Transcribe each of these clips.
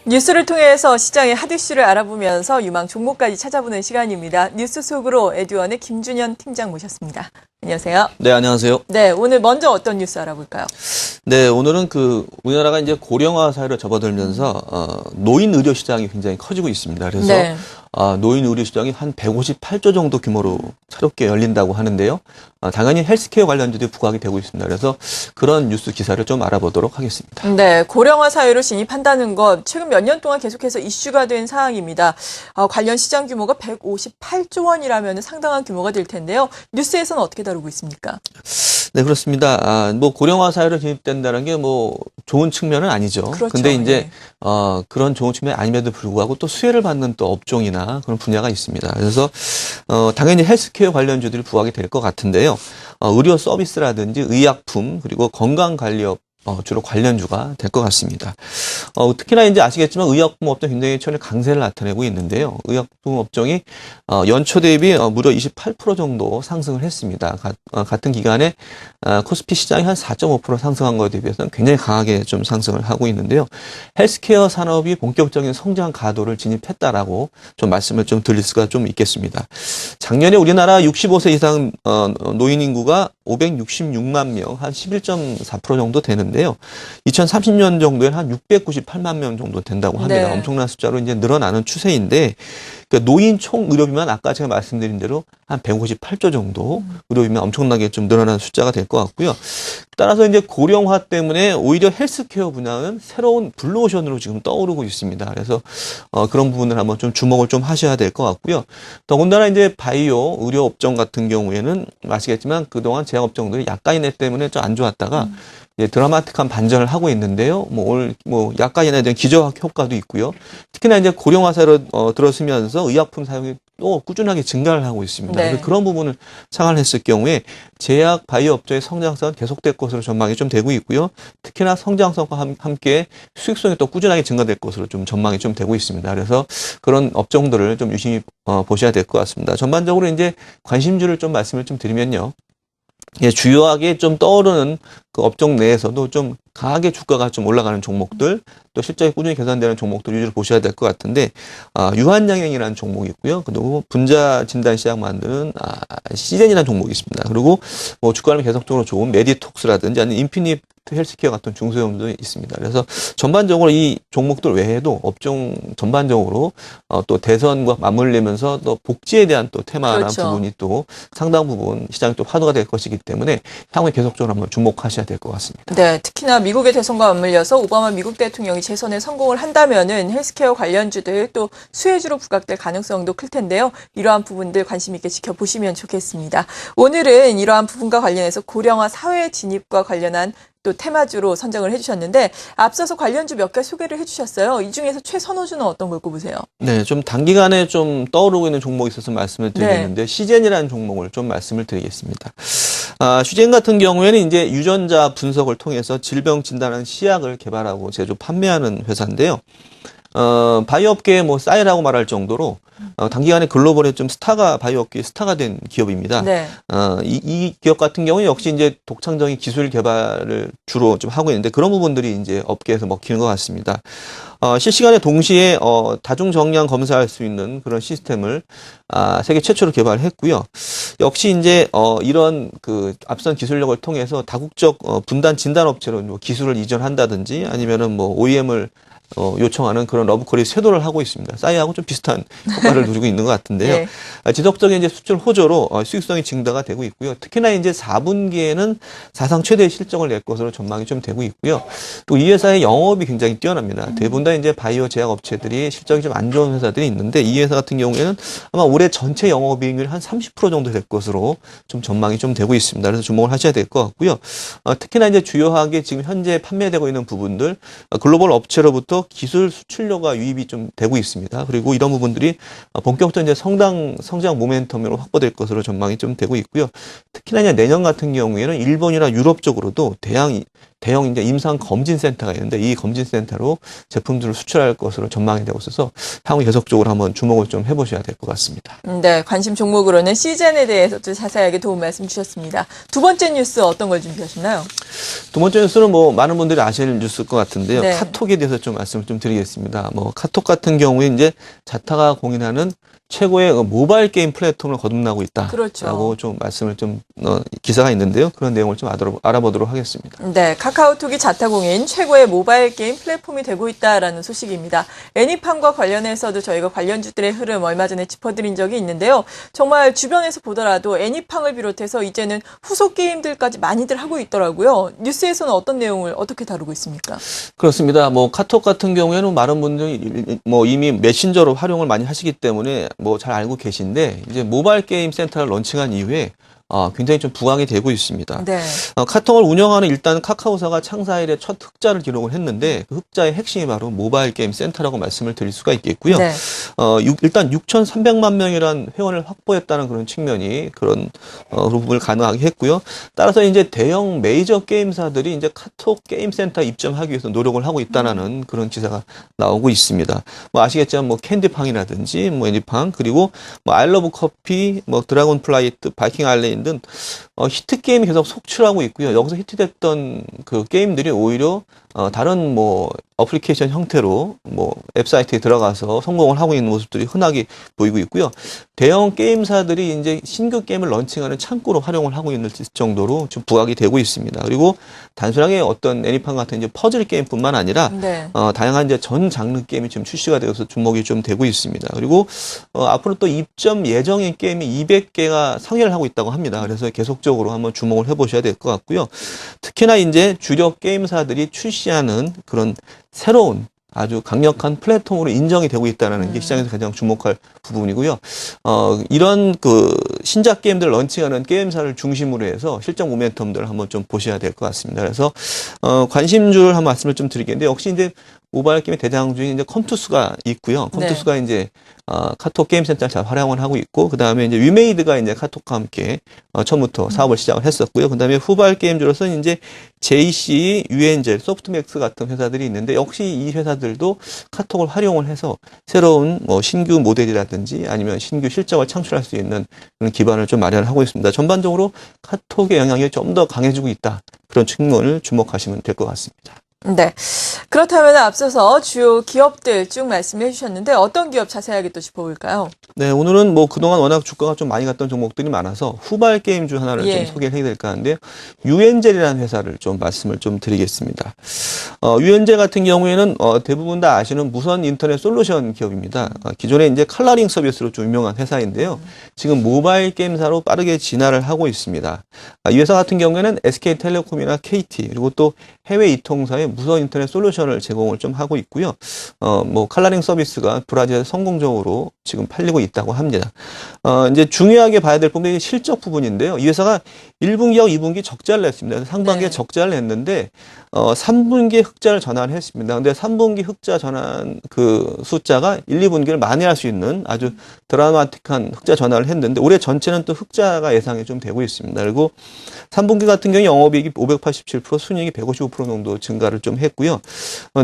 뉴스를 통해서 시장의 핫이슈를 알아보면서 유망 종목까지 찾아보는 시간입니다. 뉴스 속으로 에듀원의 김준현 팀장 모셨습니다. 안녕하세요. 네, 안녕하세요. 네, 오늘 먼저 어떤 뉴스 알아볼까요? 네, 오늘은 우리나라가 이제 고령화 사회로 접어들면서 노인 의료 시장이 굉장히 커지고 있습니다. 그래서 네. 노인 의료 시장이 한 158조 정도 규모로 새롭게 열린다고 하는데요. 당연히 헬스케어 관련주들이 부각이 되고 있습니다. 그래서 그런 뉴스 기사를 좀 알아보도록 하겠습니다. 네, 고령화 사회로 진입한다는 것 최근 몇 년 동안 계속해서 이슈가 된 사항입니다. 관련 시장 규모가 158조 원이라면 상당한 규모가 될 텐데요. 뉴스에서는 어떻게 다루고 있습니까? 네, 그렇습니다. 고령화 사회로 진입된다는 게 좋은 측면은 아니죠. 그렇죠. 근데 이제, 예. 그런 좋은 측면이 아님에도 불구하고 또 수혜를 받는 또 업종이나 그런 분야가 있습니다. 그래서, 당연히 헬스케어 관련주들이 부각이 될 것 같은데요. 의료 서비스라든지 의약품, 그리고 건강관리업, 주로 관련주가 될 것 같습니다. 특히나 이제 아시겠지만 의약품 업종 굉장히 최근에 강세를 나타내고 있는데요. 의약품 업종이 연초 대비 무려 28% 정도 상승을 했습니다. 같은 기간에 코스피 시장이 한 4.5% 상승한 것에 대비해서는 굉장히 강하게 좀 상승을 하고 있는데요. 헬스케어 산업이 본격적인 성장 가도를 진입했다라고 좀 말씀을 좀 드릴 수가 좀 있겠습니다. 작년에 우리나라 65세 이상 노인 인구가 566만 명, 한 11.4% 정도 되는데요. 2030년 정도에는 한 698만 명 정도 된다고 합니다. 네. 엄청난 숫자로 이제 늘어나는 추세인데, 그러니까 노인 총 의료비만 아까 제가 말씀드린 대로 한 158조 정도 의료비만 엄청나게 좀 늘어나는 숫자가 될 것 같고요. 따라서 이제 고령화 때문에 오히려 헬스케어 분야는 새로운 블루오션으로 지금 떠오르고 있습니다. 그래서 그런 부분을 한번 좀 주목을 좀 하셔야 될 것 같고요. 더군다나 이제 바이오 의료 업종 같은 경우에는 아시겠지만 그동안 제약업종들이 약간 인해 때문에 좀 안 좋았다가 이제 드라마틱한 반전을 하고 있는데요. 약간 인해에 대한 기저학 효과도 있고요. 특히나 이제 고령화 사회로 들어서면서 의약품 사용이 또 꾸준하게 증가를 하고 있습니다. 네. 그래서 그런 부분을 상환했을 경우에 제약 바이오 업종의 성장성은 계속될 것으로 전망이 좀 되고 있고요. 특히나 성장성과 함께 수익성이 또 꾸준하게 증가될 것으로 좀 전망이 좀 되고 있습니다. 그래서 그런 업종들을 좀 유심히 보셔야 될 것 같습니다. 전반적으로 이제 관심주를 좀 말씀을 좀 드리면요. 예, 주요하게 좀 떠오르는 그 업종 내에서도 좀 강하게 주가가 좀 올라가는 종목들, 또 실적이 꾸준히 개선되는 종목들 위주로 보셔야 될 것 같은데, 유한양행이라는 종목이 있고요. 그리고 분자 진단 시약 만드는 시젠이라는 종목이 있습니다. 그리고 주가는 계속적으로 좋은 메디톡스라든지 아니면 인피니트 헬스케어 같은 중소형도 있습니다. 그래서 전반적으로 이 종목들 외에도 업종 전반적으로 또 대선과 맞물리면서 또 복지에 대한 또 테마나 그렇죠. 부분이 또 상당 부분 시장이 또 화두가 될 것이기 때문에 향후에 계속적으로 한번 주목하셔야 될 것 같습니다. 네, 특히나 미국의 대선과 맞물려서 오바마 미국 대통령이 재선에 성공을 한다면은 헬스케어 관련주들 또 수혜주로 부각될 가능성도 클 텐데요. 이러한 부분들 관심 있게 지켜보시면 좋겠습니다. 오늘은 이러한 부분과 관련해서 고령화 사회 진입과 관련한 또 테마주로 선정을 해주셨는데 앞서서 관련주 몇 개 소개를 해주셨어요. 이 중에서 최선호주는 어떤 걸 꼽으세요? 네, 좀 단기간에 좀 떠오르고 있는 종목이 있어서 말씀을 드리겠는데, 시젠이라는 종목을 좀 말씀을 드리겠습니다. 시젠 같은 경우에는 이제 유전자 분석을 통해서 질병 진단하는 시약을 개발하고 제조 판매하는 회사인데요. 바이오 업계에 싸이라고 말할 정도로 단기간에 글로벌에 좀 바이오 업계의 스타가 된 기업입니다. 네. 이 기업 같은 경우는 역시 이제 독창적인 기술 개발을 주로 좀 하고 있는데 그런 부분들이 이제 업계에서 먹히는 것 같습니다. 실시간에 동시에 다중 정량 검사할 수 있는 그런 시스템을 세계 최초로 개발했고요. 역시 이제 이런 앞선 기술력을 통해서 다국적 분단 진단 업체로 기술을 이전한다든지 아니면은 OEM을 요청하는 그런 러브콜이 쇄도를 하고 있습니다. 싸이하고 좀 비슷한 효과를 누리고 있는 것 같은데요. 네. 지속적인 이제 수출 호조로 수익성이 증가가 되고 있고요. 특히나 이제 4분기에는 사상 최대의 실적을 낼 것으로 전망이 좀 되고 있고요. 또 이 회사의 영업이 굉장히 뛰어납니다. 대부분 다 이제 바이오 제약 업체들이 실적이 좀 안 좋은 회사들이 있는데 이 회사 같은 경우에는 아마 올해 전체 영업이익률 한 30% 정도 될 것으로 좀 전망이 좀 되고 있습니다. 그래서 주목을 하셔야 될 것 같고요. 특히나 이제 주요하게 지금 현재 판매되고 있는 부분들 글로벌 업체로부터 기술 수출료가 유입이 좀 되고 있습니다. 그리고 이런 부분들이 본격적인 이제 성장 모멘텀으로 확보될 것으로 전망이 좀 되고 있고요. 특히나 이제 내년 같은 경우에는 일본이나 유럽 쪽으로도 대양 대형 이제 임상 검진 센터가 있는데 이 검진 센터로 제품들을 수출할 것으로 전망이 되고 있어서 향후 계속적으로 한번 주목을 좀 해보셔야 될 것 같습니다. 네, 관심 종목으로는 시젠에 대해서 또 자세하게 도움 말씀 주셨습니다. 두 번째 뉴스 어떤 걸 준비하셨나요? 두 번째 뉴스는 뭐 많은 분들이 아실 뉴스일 것 같은데요. 네. 카톡에 대해서 좀 말씀을 좀 드리겠습니다. 뭐 카톡 같은 경우에 이제 자타가 공인하는 최고의 모바일 게임 플랫폼을 거듭나고 있다라고 그렇죠. 좀 말씀을 좀 기사가 있는데요. 그런 내용을 좀 알아보도록 하겠습니다. 네, 카카오톡이 자타공인 최고의 모바일 게임 플랫폼이 되고 있다라는 소식입니다. 애니팡과 관련해서도 저희가 관련주들의 흐름 얼마 전에 짚어드린 적이 있는데요. 정말 주변에서 보더라도 애니팡을 비롯해서 이제는 후속 게임들까지 많이들 하고 있더라고요. 뉴스에서는 어떤 내용을 어떻게 다루고 있습니까? 그렇습니다. 뭐 카톡 같은 경우에는 많은 분들이 뭐 이미 메신저로 활용을 많이 하시기 때문에 뭐 잘 알고 계신데 이제 모바일 게임 센터를 런칭한 이후에 굉장히 좀 부각이 되고 있습니다. 네. 카톡을 운영하는 일단 카카오사가 창사 이래 첫 흑자를 기록을 했는데 그 흑자의 핵심이 바로 모바일 게임 센터라고 말씀을 드릴 수가 있겠고요. 네. 일단 6,300만 명이란 회원을 확보했다는 그런 측면이 그런 부분을 가능하게 했고요. 따라서 이제 대형 메이저 게임사들이 이제 카톡 게임 센터 입점하기 위해서 노력을 하고 있다는 그런 기사가 나오고 있습니다. 뭐 아시겠지만 뭐 캔디팡이라든지 뭐 애니팡 그리고 뭐 아이러브 커피, 뭐 드래곤 플라이트, 바이킹 아일랜드 등 히트 게임이 계속 속출하고 있고요. 여기서 히트됐던 그 게임들이 오히려 다른 뭐 어플리케이션 형태로 뭐 웹사이트에 들어가서 성공을 하고 있는 모습들이 흔하게 보이고 있고요. 대형 게임사들이 이제 신규 게임을 런칭하는 창구로 활용을 하고 있는 정도로 좀 부각이 되고 있습니다. 그리고 단순하게 어떤 애니팡 같은 이제 퍼즐 게임뿐만 아니라 네. 다양한 이제 전 장르 게임이 지금 출시가 되어서 주목이 좀 되고 있습니다. 그리고 앞으로 또 입점 예정인 게임이 200개가 상회를 하고 있다고 합니다. 그래서 계속적으로 한번 주목을 해보셔야 될 것 같고요. 특히나 이제 주력 게임사들이 출시하는 그런 새로운 아주 강력한 플랫폼으로 인정이 되고 있다는 게 시장에서 가장 주목할 부분이고요. 이런 그 신작 게임들 런칭하는 게임사를 중심으로 해서 실적 모멘텀들을 한번 좀 보셔야 될 것 같습니다. 그래서 관심주를 한 말씀을 좀 드리겠는데 역시 이제 모바일 게임의 대장주인 이제 컴투스가 있고요. 컴투스가 이제 카톡 게임 센터를 잘 활용을 하고 있고 그 다음에 이제 위메이드가 이제 카톡과 함께 처음부터 사업을 시작을 했었고요. 그 다음에 후발 게임주로서 이제 JC, 유엔젤, 소프트맥스 같은 회사들이 있는데 역시 이 회사들도 카톡을 활용을 해서 새로운 뭐 신규 모델이라든지 아니면 신규 실적을 창출할 수 있는 그런 기반을 좀 마련하고 있습니다. 전반적으로 카톡의 영향이 좀 더 강해지고 있다. 그런 측면을 주목하시면 될 것 같습니다. 네. 그렇다면 앞서서 주요 기업들 쭉 말씀해 주셨는데 어떤 기업 자세하게 또 짚어볼까요? 네, 오늘은 뭐 그동안 워낙 주가가 좀 많이 갔던 종목들이 많아서 후발 게임주 하나를 좀 소개를 해야 될까 하는데요. 유엔젤이라는 회사를 좀 말씀을 좀 드리겠습니다. 유엔젤 같은 경우에는 대부분 다 아시는 무선 인터넷 솔루션 기업입니다. 기존에 이제 컬러링 서비스로 좀 유명한 회사인데요. 지금 모바일 게임사로 빠르게 진화를 하고 있습니다. 이 회사 같은 경우에는 SK텔레콤이나 KT 그리고 또 해외 이통사의 무선 인터넷 솔루션을 제공을 좀 하고 있고요. 뭐 컬러링 서비스가 브라질에서 성공적으로 지금 팔리고 있다고 합니다. 이제 중요하게 봐야 될 부분이 실적 부분인데요. 이 회사가 1분기하고 2분기 적자를 냈습니다. 상반기에 적자를 냈는데 3분기에 흑자를 전환을 했습니다. 근데 3분기 흑자 전환 그 숫자가 1, 2분기를 만회할 수 있는 아주 드라마틱한 흑자 전환을 했는데 올해 전체는 또 흑자가 예상이 좀 되고 있습니다. 그리고 3분기 같은 경우 영업이익이 587%, 순이익이 155% 정도 증가를 좀 했고요.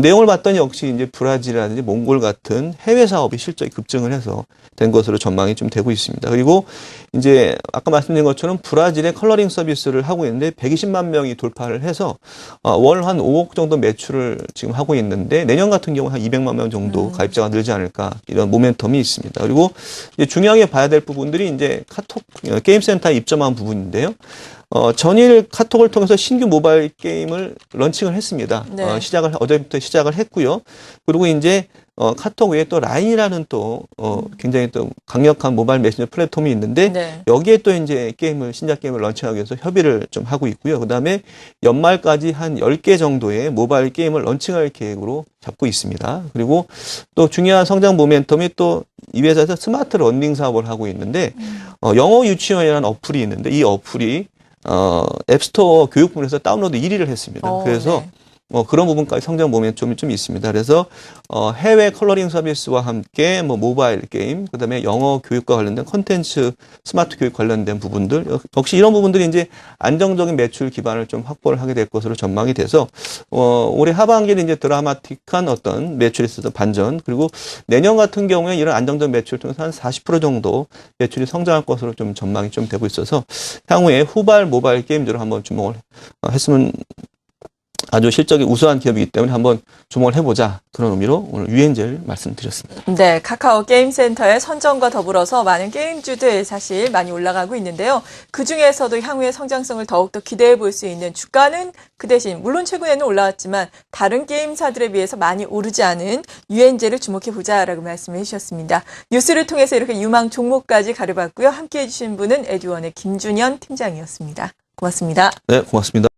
내용을 봤더니 역시 이제 브라질이라든지 몽골 같은 해외 사업이 실적이 급증을 해서 된 것으로 전망이 좀 되고 있습니다. 그리고 이제 아까 말씀드린 것처럼 브라질의 컬러링 서비스를 하고 있는데 120만 명이 돌파를 해서 월 한 5억 정도 매출을 지금 하고 있는데 내년 같은 경우 한 200만 명 정도 가입자가 늘지 않을까 이런 모멘텀이 있습니다. 그리고 이제 중요하게 봐야 될 부분들이 이제 카톡 게임 센터에 입점한 부분인데요. 전일 카톡을 통해서 신규 모바일 게임을 런칭을 했습니다. 네. 어제부터 시작을 했고요. 그리고 이제 카톡 외에 또 라인이라는 또 굉장히 또 강력한 모바일 메신저 플랫폼이 있는데 네. 여기에 또 이제 신작 게임을 런칭하기 위해서 협의를 좀 하고 있고요. 그다음에 연말까지 한 10개 정도의 모바일 게임을 런칭할 계획으로 잡고 있습니다. 그리고 또 중요한 성장 모멘텀이 또 이 회사에서 스마트 러닝 사업을 하고 있는데 영어 유치원이라는 어플이 있는데 이 어플이 앱스토어 교육부에서 다운로드 1위를 했습니다. 그래서 네. 그런 부분까지 성장 모멘텀이 좀 있습니다. 그래서 해외 컬러링 서비스와 함께 모바일 게임, 그다음에 영어 교육과 관련된 콘텐츠, 스마트 교육 관련된 부분들, 역시 이런 부분들이 이제 안정적인 매출 기반을 좀 확보를 하게 될 것으로 전망이 돼서 올해 하반기는 이제 드라마틱한 어떤 매출에 있어서 반전, 그리고 내년 같은 경우에 이런 안정적 매출을 통해서 한 40% 정도 매출이 성장할 것으로 좀 전망이 좀 되고 있어서 향후에 후발 모바일 게임들을 한번 주목을 했으면 아주 실적이 우수한 기업이기 때문에 한번 주목을 해보자. 그런 의미로 오늘 유엔젤 말씀드렸습니다. 네, 카카오 게임센터의 선정과 더불어서 많은 게임주들 사실 많이 올라가고 있는데요. 그중에서도 향후의 성장성을 더욱더 기대해 볼 수 있는 주가는 그 대신 물론 최근에는 올라왔지만 다른 게임사들에 비해서 많이 오르지 않은 유엔젤을 주목해 보자라고 말씀해 주셨습니다. 뉴스를 통해서 이렇게 유망 종목까지 가려봤고요. 함께해 주신 분은 에듀원의 김준현 팀장이었습니다. 고맙습니다. 네, 고맙습니다.